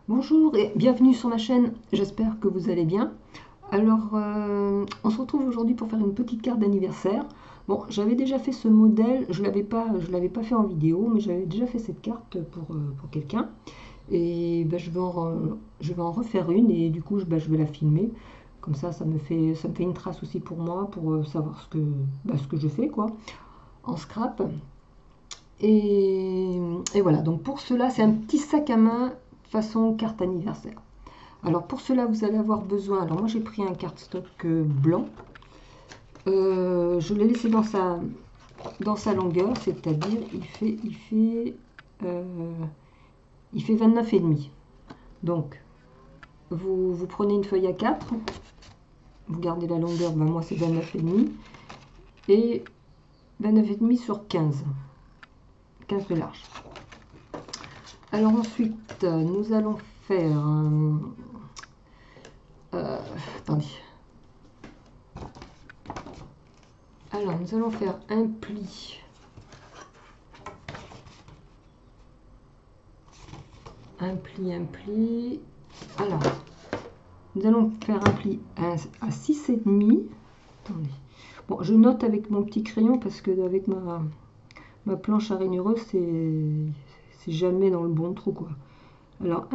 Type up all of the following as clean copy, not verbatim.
Bonjour et bienvenue sur ma chaîne, j'espère que vous allez bien. Alors, on se retrouve aujourd'hui pour faire une petite carte d'anniversaire. Bon, j'avais déjà fait ce modèle, je l'avais pas fait en vidéo, mais j'avais déjà fait cette carte pour quelqu'un. Et ben, je vais en refaire une et du coup, je vais la filmer. Comme ça me fait une trace aussi pour moi, pour savoir ce que je fais, quoi, en scrap. Et voilà, donc pour cela, c'est un petit sac à main façon carte anniversaire. Alors pour cela, vous allez avoir besoin, alors moi j'ai pris un cardstock blanc. Je l'ai laissé dans sa longueur, c'est-à-dire il fait 29,5. Donc vous prenez une feuille A4, vous gardez la longueur, ben moi c'est 29,5 et 29,5 sur 15 de large. Alors ensuite, nous allons faire attendez. Alors, nous allons faire un pli. Un pli. Alors, nous allons faire un pli à 6,5. Attendez. Bon, je note avec mon petit crayon parce que avec ma planche à ranureuse, c'est jamais dans le bon trou, quoi. Alors,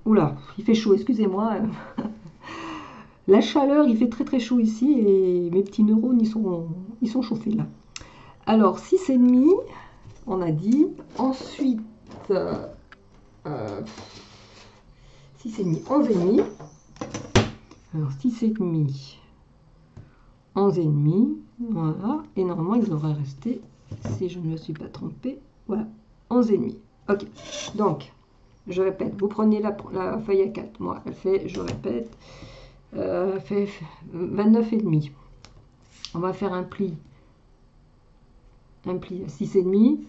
oula, il fait chaud, excusez-moi. La chaleur, il fait très très chaud ici et mes petits neurones, ils sont chauffés là. Alors, 6,5, on a dit. Ensuite, 6,5, 11,5. Alors, 6,5, 11,5. Voilà. Et normalement, il devrait rester, si je ne me suis pas trompée, voilà, 11,5. Ok. Donc, je répète, vous prenez la feuille A4. Moi, elle fait, je répète, fait 29,5. On va faire un pli à 6,5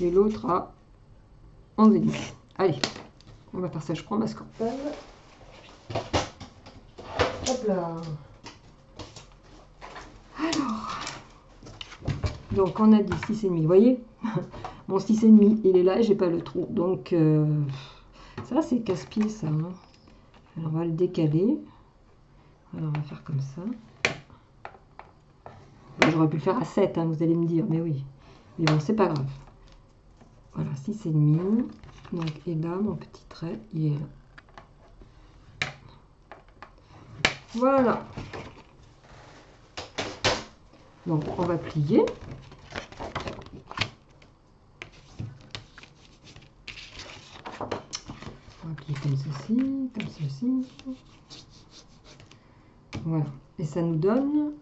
et l'autre à 11,5. Allez, on va faire ça. Je prends ma scorpelle. Hop là. Alors, donc on a dit 6,5. Vous voyez, mon 6,5 il est là et j'ai pas le trou. Donc ça c'est casse-pied ça. Hein. Alors on va le décaler. Alors on va faire comme ça. J'aurais pu le faire à 7, hein, vous allez me dire, mais oui. Mais bon, c'est pas grave. Voilà, 6,5. Donc, et là, mon petit trait, il est là. Voilà. Donc, on va plier. On va plier comme ceci, comme ceci. Voilà. Et ça nous donne...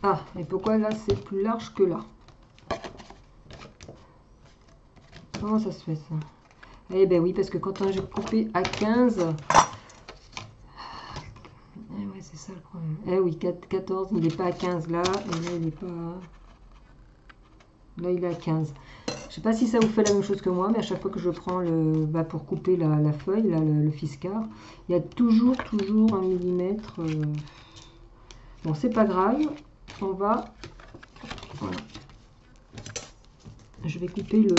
Ah, et pourquoi là, c'est plus large que là? Comment ça se fait, ça? Eh ben oui, parce que quand j'ai coupé à 15... Eh ouais, c'est ça le problème. Eh oui, 14, il n'est pas à 15 là, et là, il n'est pas... Là, il est à 15. Je sais pas si ça vous fait la même chose que moi, mais à chaque fois que je prends pour couper la feuille, là, le fiscard, il y a toujours 1 millimètre. Bon, c'est pas grave. On va... Voilà. Je vais couper le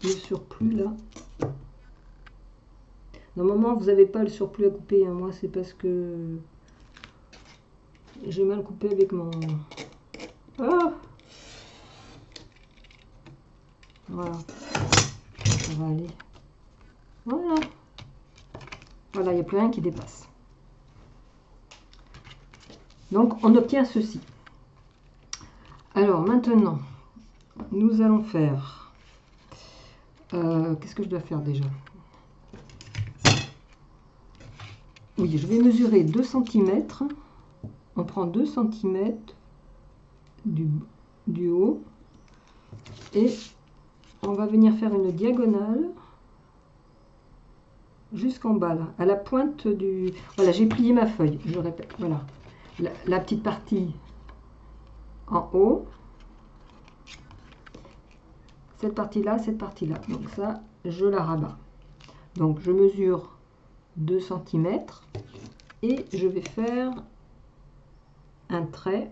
surplus, là. Normalement, vous n'avez pas le surplus à couper. Hein. Moi, c'est parce que j'ai mal coupé avec mon... Ah! Voilà. Ça va aller. Voilà. Voilà, il n'y a plus rien qui dépasse. Donc, on obtient ceci. Alors, maintenant, nous allons faire... Qu'est-ce que je dois faire déjà? Oui, je vais mesurer 2 cm. On prend 2 cm du haut. Et on va venir faire une diagonale jusqu'en bas, là, à la pointe du... Voilà, j'ai plié ma feuille, je répète. Voilà, la petite partie en haut. Cette partie-là, cette partie-là. Donc ça, je la rabats. Donc je mesure 2 cm et je vais faire un trait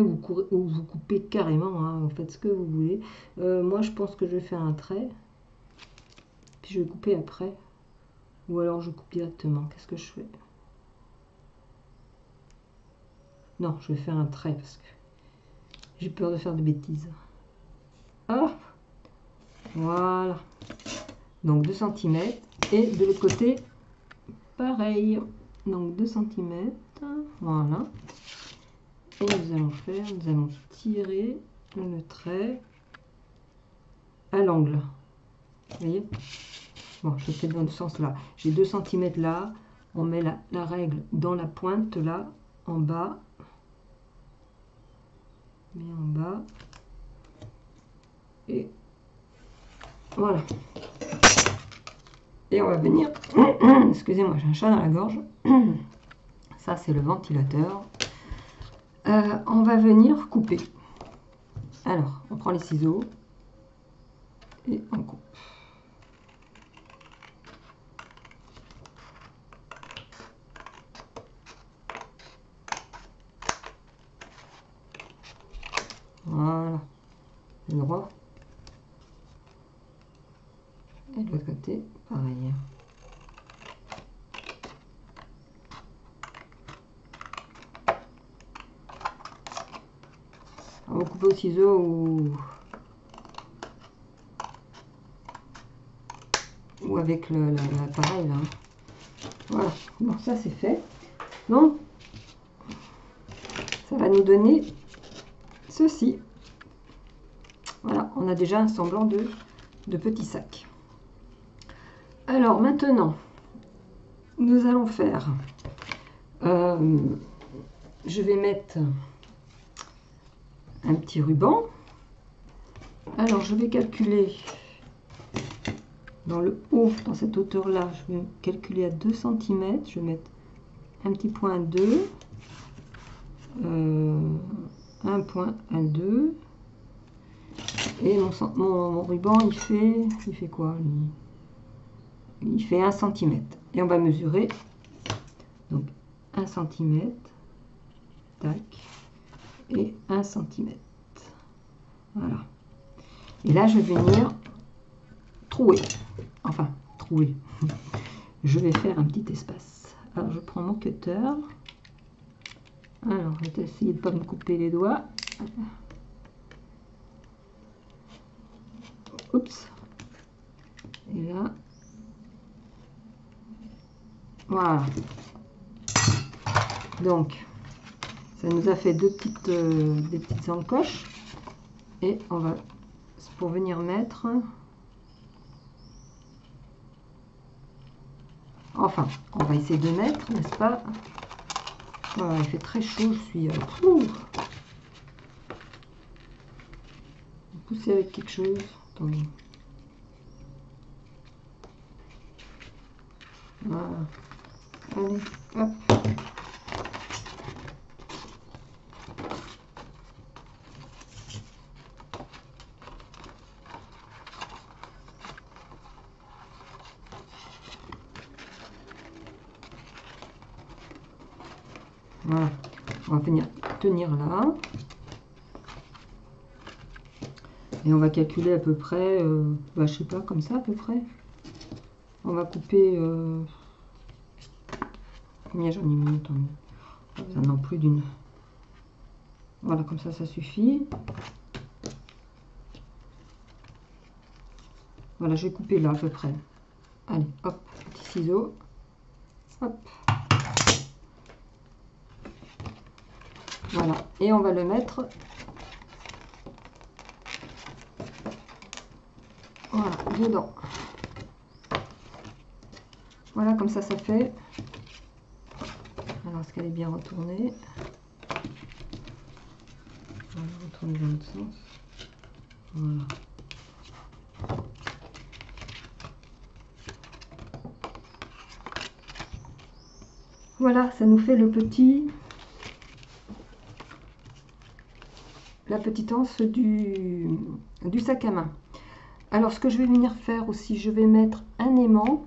où vous coupez carrément, hein, vous faites ce que vous voulez. Moi, je pense que je vais faire un trait. Puis je vais couper après. Ou alors je coupe directement. Qu'est-ce que je fais? Non, je vais faire un trait parce que j'ai peur de faire des bêtises. Ah, voilà. Donc 2 cm. Et de l'autre côté, pareil. Donc 2 cm. Voilà. Et nous allons tirer le trait à l'angle. Vous voyez? Bon, je fais dans le sens là. J'ai 2 cm là. On met la règle dans la pointe là, en bas. Mais en bas. Et voilà. Et on va venir... Excusez-moi, j'ai un chat dans la gorge. Ça, c'est le ventilateur. On va venir couper. Alors, on prend les ciseaux et on coupe. Voilà. Le droit. Et de l'autre côté, pareil. On va couper au ciseau ou avec l'appareil là. Voilà, bon ça c'est fait. Donc ça va nous donner ceci. Voilà, on a déjà un semblant de petit sac. Alors maintenant, nous allons faire, je vais mettre un petit ruban. Alors je vais calculer dans le haut, dans cette hauteur là, je vais calculer à 2 cm. Je vais mettre un petit point 2, un point 1, 2. Et mon ruban, il fait quoi lui? Il fait 1 cm. Et on va mesurer. Donc 1 cm. Tac. Et 1 cm. Voilà. Et là, je vais venir trouer. Enfin, trouer. Je vais faire un petit espace. Alors, je prends mon cutter. Alors, je vais essayer de ne pas me couper les doigts. Oups. Et là. Voilà. Donc, ça nous a fait des petites encoches. Et on va, pour venir mettre... Enfin, on va essayer de mettre, n'est-ce pas? Voilà, il fait très chaud, je suis... pousser avec quelque chose. Attendez. Voilà. Allez, hop. Voilà. On va venir tenir là. Et on va calculer à peu près, je sais pas, comme ça à peu près. On va couper... combien j'en ai mis? Pas besoin non plus d'une... Voilà, comme ça suffit. Voilà, je vais couper là à peu près. Allez, hop, petit ciseau. Hop. Voilà, et on va le mettre... Voilà, dedans. Voilà, comme ça fait. Alors, est-ce qu'elle est bien retournée? On va retourner dans l'autre sens. Voilà. Voilà, ça nous fait la petite anse du sac à main. Alors, ce que je vais venir faire aussi, je vais mettre un aimant.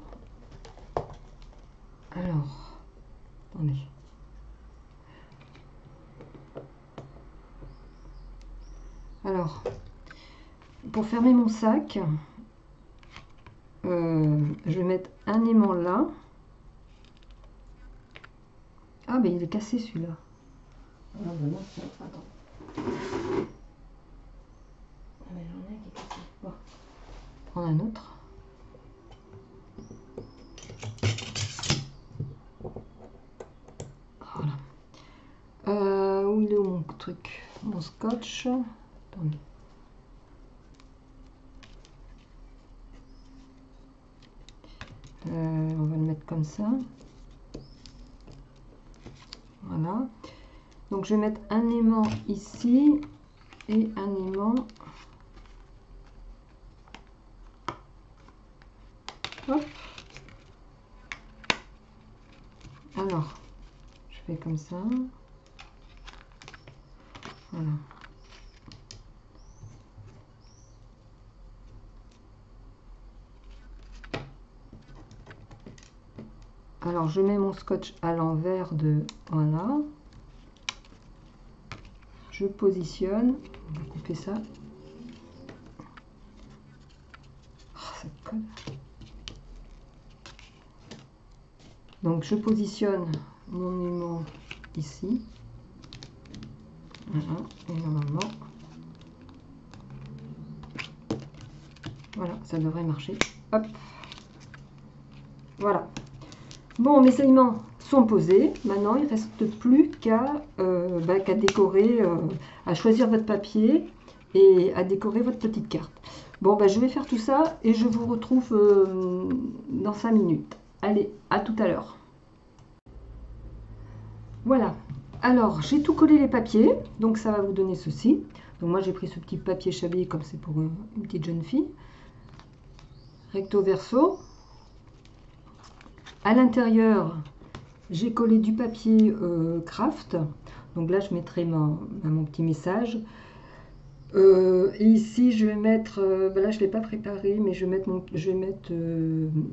Alors, attendez. Alors, pour fermer mon sac, je vais mettre un aimant là. Ah, ben il est cassé celui-là. Ah, ben non, attends. Ah, ben j'en ai un qui est cassé. Bon. Prendre un autre. Voilà. Où il est mon truc? Mon scotch. Attendez. On va le mettre comme ça. Voilà. Donc je vais mettre un aimant ici et un aimant. Hop. Alors, je fais comme ça. Voilà. Alors je mets mon scotch à l'envers de... Voilà. Je positionne. On va couper ça. Oh, ça colle. Donc je positionne mon aimant ici. Voilà. Et normalement... Voilà, ça devrait marcher. Hop. Voilà. Bon, mes aimants sont posés. Maintenant, il ne reste plus qu'à décorer, à choisir votre papier et à décorer votre petite carte. Bon, je vais faire tout ça et je vous retrouve dans 5 minutes. Allez, à tout à l'heure. Voilà. Alors, j'ai tout collé les papiers. Donc, ça va vous donner ceci. Donc, moi, j'ai pris ce petit papier chablis comme c'est pour une petite jeune fille. Recto verso. À l'intérieur, j'ai collé du papier craft. Donc là, je mettrai mon petit message. Et ici, je vais mettre... là, je ne l'ai pas préparé, mais je vais mettre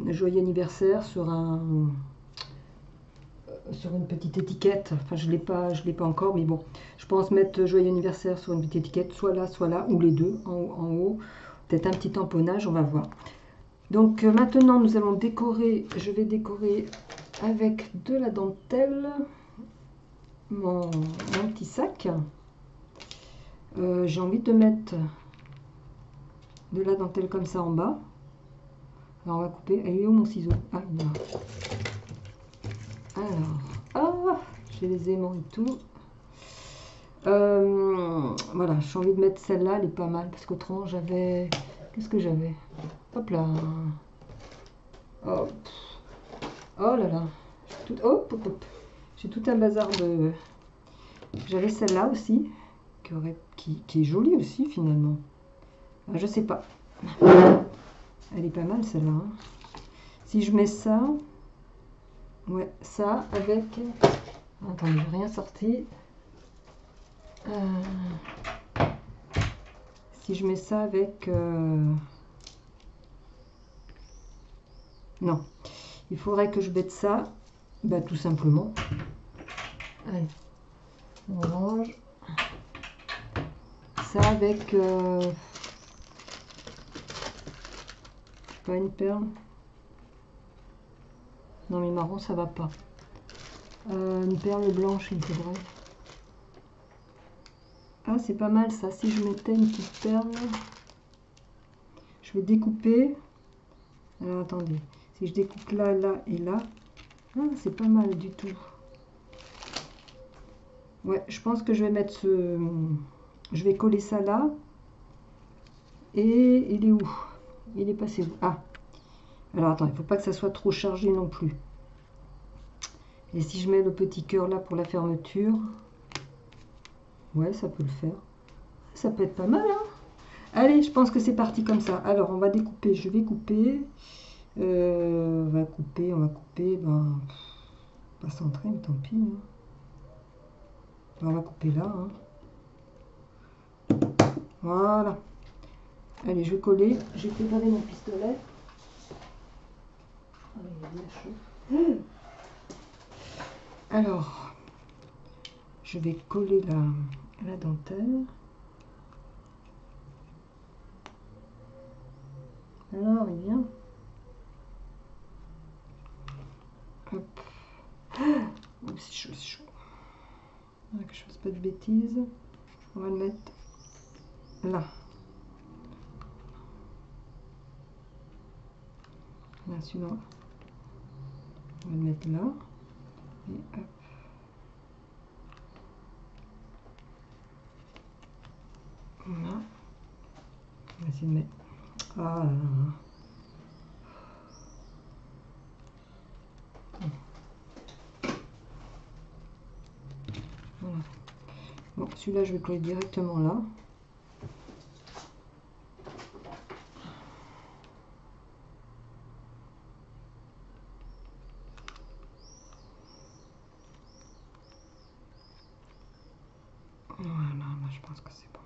joyeux anniversaire sur une petite étiquette. Enfin, je l'ai pas encore, mais bon. Je pense mettre joyeux anniversaire sur une petite étiquette, soit là, ou les deux, en haut. Peut-être un petit tamponnage, on va voir. Donc maintenant, nous allons décorer. Je vais décorer avec de la dentelle mon petit sac. J'ai envie de mettre de la dentelle comme ça en bas. Alors on va couper. Elle est où mon ciseau? Ah, il est là. Alors, j'ai les aimants et tout. Voilà, j'ai envie de mettre celle-là, elle est pas mal parce qu'autrement j'avais... Qu'est-ce que j'avais? Hop là. Oh, oh là là. Hop, hop, hop. J'ai tout un bazar de... J'avais celle-là aussi, qui est jolie aussi finalement. Je sais pas. Elle est pas mal celle-là. Hein. Si je mets ça, ouais, ça avec... Attends, j'ai rien sorti. Si je mets ça avec... Non, il faudrait que je mette ça, tout simplement. Allez, on range. Ça avec... pas une perle. Non mais marron ça va pas. Une perle blanche il me faudrait. Ah c'est pas mal ça. Si je mettais une petite perle. Je vais découper. Alors attendez. Si je découpe là, là et là. Ah c'est pas mal du tout. Ouais je pense que je vais mettre ce... Je vais coller ça là. Et il est où? Il est passé où? Ah. Alors attends, il ne faut pas que ça soit trop chargé non plus. Et si je mets le petit cœur là pour la fermeture, ouais, ça peut le faire. Ça peut être pas mal, hein? Allez, je pense que c'est parti comme ça. Alors, on va découper, je vais couper. On va couper, pas centré, mais tant pis. Hein. On va couper là. Hein. Voilà. Allez, je vais coller. J'ai préparé mon pistolet. Ah, il est bien chaud. Alors, je vais coller la dentelle. Alors, il vient. pas de bêtises. On va le mettre là. Là, celui-là. On va le mettre là. Et hop. Voilà. On va essayer de mettre. Ah là là. Voilà. Bon, celui-là, je vais coller directement là. Voilà, là, je pense que c'est bon.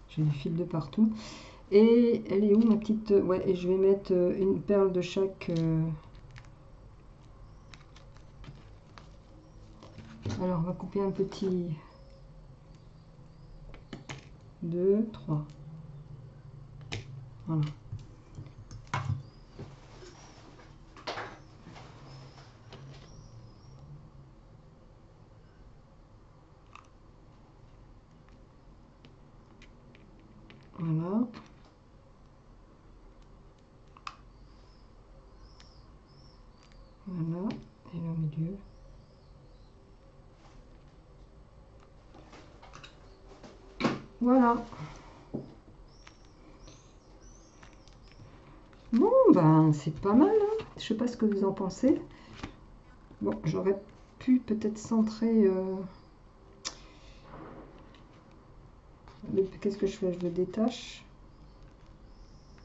J'ai des fils de partout. Et elle est où ma petite... Ouais, et je vais mettre une perle de chaque... Alors, on va couper un petit... 2, 3. Voilà. Voilà. Voilà. Et là au milieu. Voilà. Bon, ben, c'est pas mal, hein. Je sais pas ce que vous en pensez. Bon, j'aurais pu peut-être centrer... Qu'est-ce que je fais? Je le détache.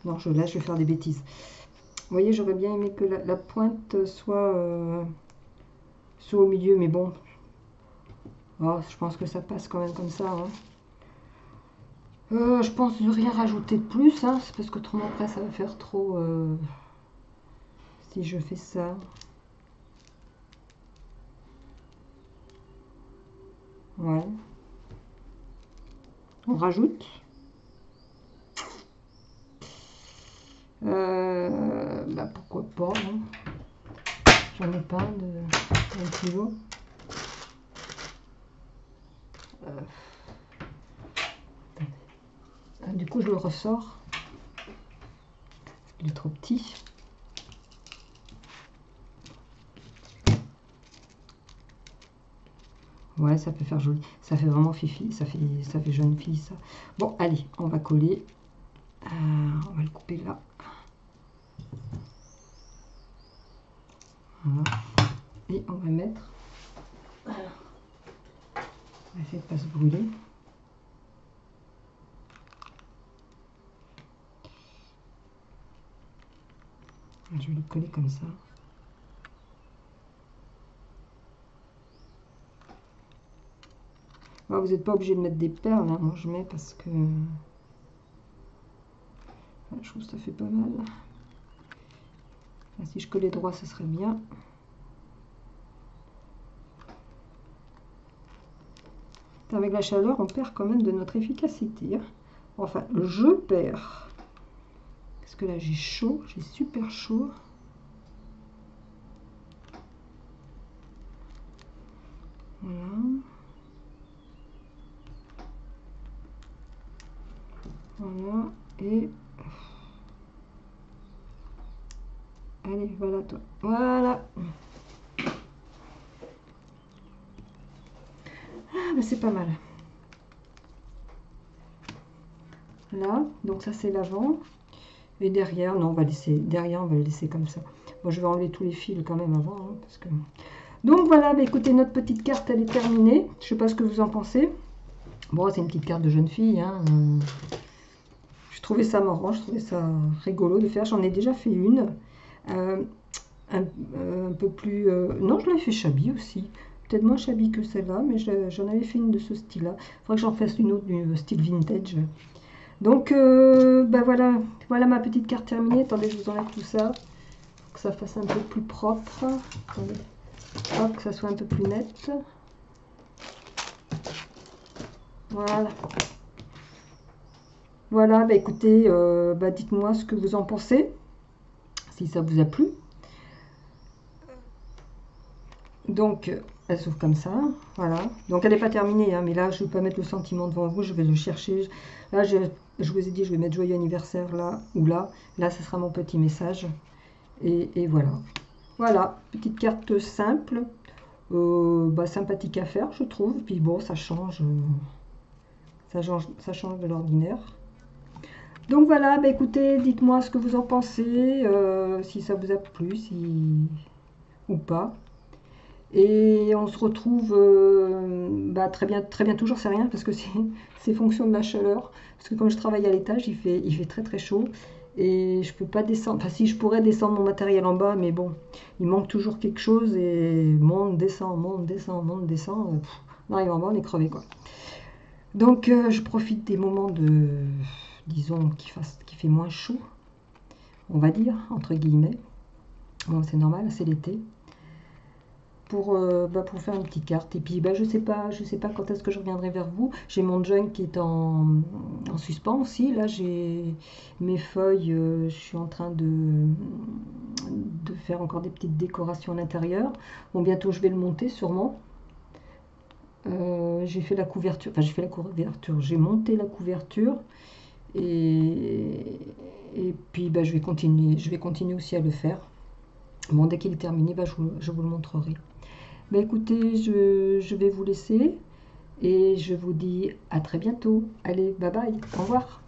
Non, là, je vais faire des bêtises. Vous voyez, j'aurais bien aimé que la pointe soit au milieu, mais bon. Oh, je pense que ça passe quand même comme ça, hein. Je pense de rien rajouter de plus, hein. C'est parce qu'autrement, après, ça va faire trop... si je fais ça. Ouais. On rajoute. Bah pourquoi pas, hein. J'en ai pas un kilo. Du coup, je le ressors. Il est trop petit. Ouais, ça peut faire joli. Ça fait vraiment fifi. Ça fait jeune fille, ça. Bon, allez, on va coller. On va le couper là. Voilà. Et on va mettre... Voilà. On va essayer de ne pas se brûler. Je vais le coller comme ça. Alors, vous n'êtes pas obligé de mettre des perles, hein. Moi je mets parce que je trouve que ça fait pas mal. Là, si je collais droit, ça serait bien. Avec la chaleur, on perd quand même de notre efficacité, hein. Enfin, je perds. Parce que là, j'ai chaud, j'ai super chaud. Voilà. Voilà. Et... allez, voilà toi. Voilà. Ah, bah c'est pas mal. Là, donc ça c'est l'avant. Et derrière, non, on va laisser... derrière, on va le laisser comme ça. Bon, je vais enlever tous les fils quand même avant, hein, parce que... Donc voilà, bah écoutez, notre petite carte, elle est terminée. Je sais pas ce que vous en pensez. Bon, c'est une petite carte de jeune fille, hein. Je trouvais ça marrant, je trouvais ça rigolo de faire. J'en ai déjà fait une. Un peu plus... non, je l'avais fait shabby aussi. Peut-être moins shabby que celle-là, mais j'en avais fait une de ce style-là. Il faudrait que j'en fasse une autre du style vintage. Donc, bah voilà, voilà ma petite carte terminée. Attendez, je vous enlève tout ça. Pour que ça fasse un peu plus propre. Attendez. Hop, que ça soit un peu plus net. Voilà. Voilà, bah écoutez, dites-moi ce que vous en pensez, si ça vous a plu. Donc, elle s'ouvre comme ça, voilà. Donc, elle n'est pas terminée, hein, mais là, je ne vais pas mettre le sentiment devant vous, je vais le chercher. Là, je vous ai dit, je vais mettre joyeux anniversaire là ou là. Là, ce sera mon petit message. Et voilà. Voilà, petite carte simple, sympathique à faire, je trouve. Puis bon, ça change de l'ordinaire. Donc voilà, bah écoutez, dites-moi ce que vous en pensez, si ça vous a plu, si ou pas. Et on se retrouve très bien toujours, c'est rien parce que c'est fonction de la chaleur. Parce que comme je travaille à l'étage, il fait très très chaud. Et je peux pas descendre. Enfin, si je pourrais descendre mon matériel en bas, mais bon, il manque toujours quelque chose et monte, descend, monte, descend, monte, descend. On arrive en bas, on est crevé quoi. Donc je profite des moments disons, qu'il fait moins chaud, on va dire, entre guillemets. Bon, c'est normal, c'est l'été. Pour faire une petite carte. Et puis je sais pas quand est-ce que je reviendrai vers vous. J'ai mon junk qui est en suspens aussi. Là j'ai mes feuilles, je suis en train de faire encore des petites décorations à l'intérieur. Bon, bientôt je vais le monter sûrement. J'ai fait la couverture, j'ai monté la couverture et, et puis je vais continuer aussi à le faire. Bon, dès qu'il est terminé, je vous le montrerai. Bah écoutez, je vais vous laisser et je vous dis à très bientôt. Allez, bye bye, au revoir.